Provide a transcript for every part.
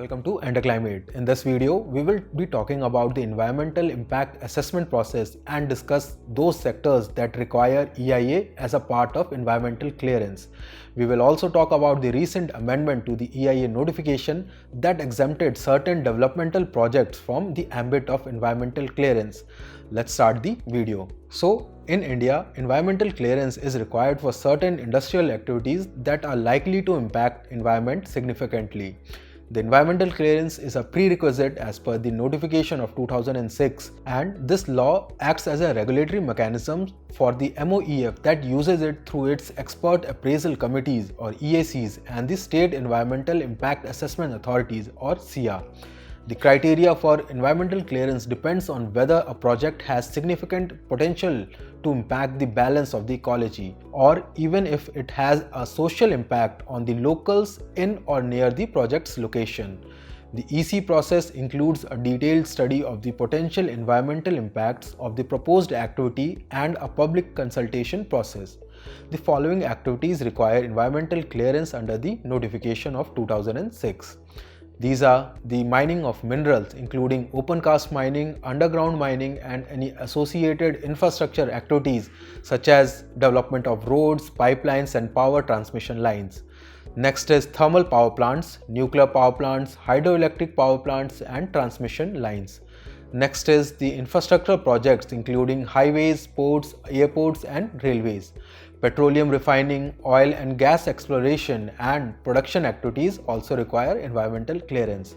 Welcome to Enterclimate. In this video, we will be talking about the environmental impact assessment process and discuss those sectors that require EIA as a part of environmental clearance. We will also talk about the recent amendment to the EIA notification that exempted certain developmental projects from the ambit of environmental clearance. Let's start the video. So, in India, environmental clearance is required for certain industrial activities that are likely to impact environment significantly. The environmental clearance is a prerequisite as per the notification of 2006, and this law acts as a regulatory mechanism for the MoEF that uses it through its expert appraisal committees or EACs and the state environmental impact assessment authorities or SIA. The criteria for environmental clearance depends on whether a project has significant potential to impact the balance of the ecology, or even if it has a social impact on the locals in or near the project's location. The EC process includes a detailed study of the potential environmental impacts of the proposed activity and a public consultation process. The following activities require environmental clearance under the notification of 2006. These are the mining of minerals, including opencast mining, underground mining, and any associated infrastructure activities such as development of roads, pipelines, and power transmission lines. Next is thermal power plants, nuclear power plants, hydroelectric power plants, and transmission lines. Next is the infrastructure projects, including highways, ports, airports, and railways. Petroleum refining, oil and gas exploration and production activities also require environmental clearance.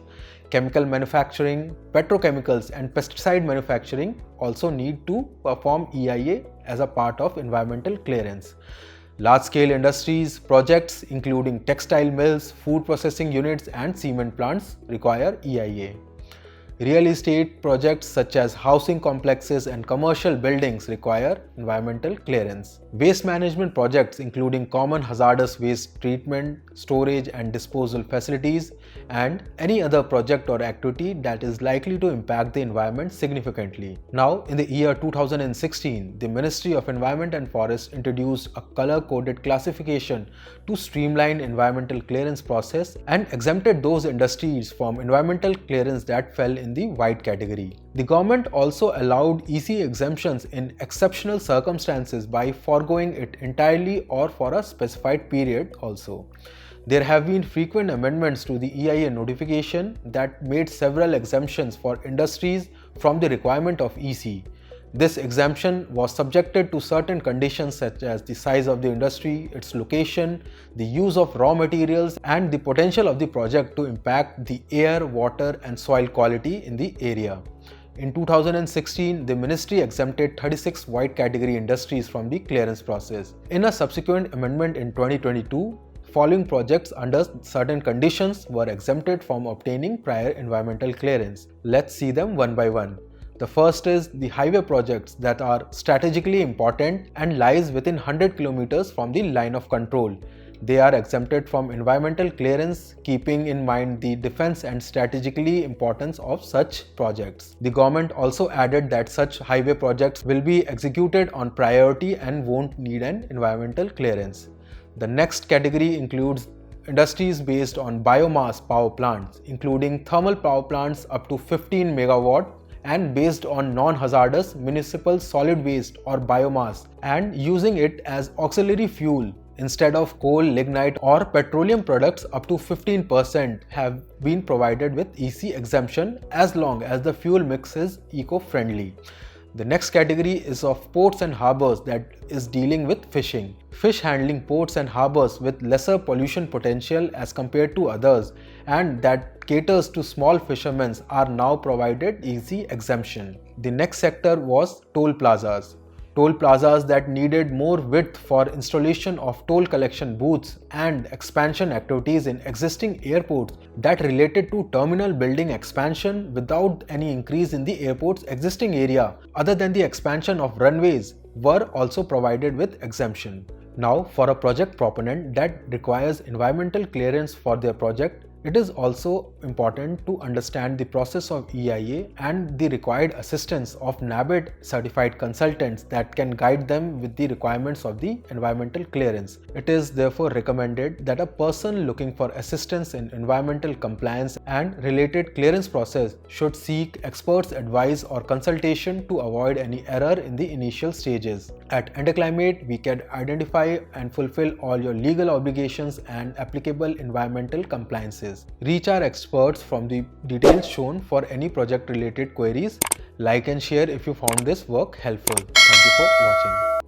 Chemical manufacturing, petrochemicals and pesticide manufacturing also need to perform EIA as a part of environmental clearance. Large-scale industries projects including textile mills, food processing units and cement plants require EIA. Real estate projects such as housing complexes and commercial buildings require environmental clearance. Waste management projects including common hazardous waste treatment, storage and disposal facilities, and any other project or activity that is likely to impact the environment significantly. Now, in the year 2016, the Ministry of Environment and Forest introduced a color-coded classification to streamline environmental clearance process and exempted those industries from environmental clearance that fell in the white category. The government also allowed EC exemptions in exceptional circumstances by foregoing it entirely or for a specified period also. There have been frequent amendments to the EIA notification that made several exemptions for industries from the requirement of EC. This exemption was subjected to certain conditions such as the size of the industry, its location, the use of raw materials, and the potential of the project to impact the air, water, and soil quality in the area. In 2016, the ministry exempted 36 white category industries from the clearance process. In a subsequent amendment in 2022, following projects under certain conditions were exempted from obtaining prior environmental clearance. Let's see them one by one. The first is the highway projects that are strategically important and lies within 100 kilometers from the line of control. They are exempted from environmental clearance, keeping in mind the defense and strategically importance of such projects. The government also added that such highway projects will be executed on priority and won't need an environmental clearance. The next category includes industries based on biomass power plants, including thermal power plants up to 15 megawatt and based on non-hazardous municipal solid waste or biomass and using it as auxiliary fuel instead of coal, lignite or petroleum products up to 15% have been provided with EC exemption as long as the fuel mix is eco-friendly. The next category is of ports and harbors that is dealing with fishing. Fish handling ports and harbors with lesser pollution potential as compared to others and that caters to small fishermen are now provided EC exemption. The next sector was toll plazas. Toll plazas that needed more width for installation of toll collection booths and expansion activities in existing airports that related to terminal building expansion without any increase in the airport's existing area other than the expansion of runways were also provided with exemption. Now, for a project proponent that requires environmental clearance for their project, It is also important to understand the process of EIA and the required assistance of NABID certified consultants that can guide them with the requirements of the environmental clearance. It is therefore recommended that a person looking for assistance in environmental compliance and related clearance process should seek experts' advice or consultation to avoid any error in the initial stages. At Enterclimate, we can identify and fulfill all your legal obligations and applicable environmental compliances. Reach our experts from the details shown for any project related queries. Like and share if you found this work helpful. Thank you for watching.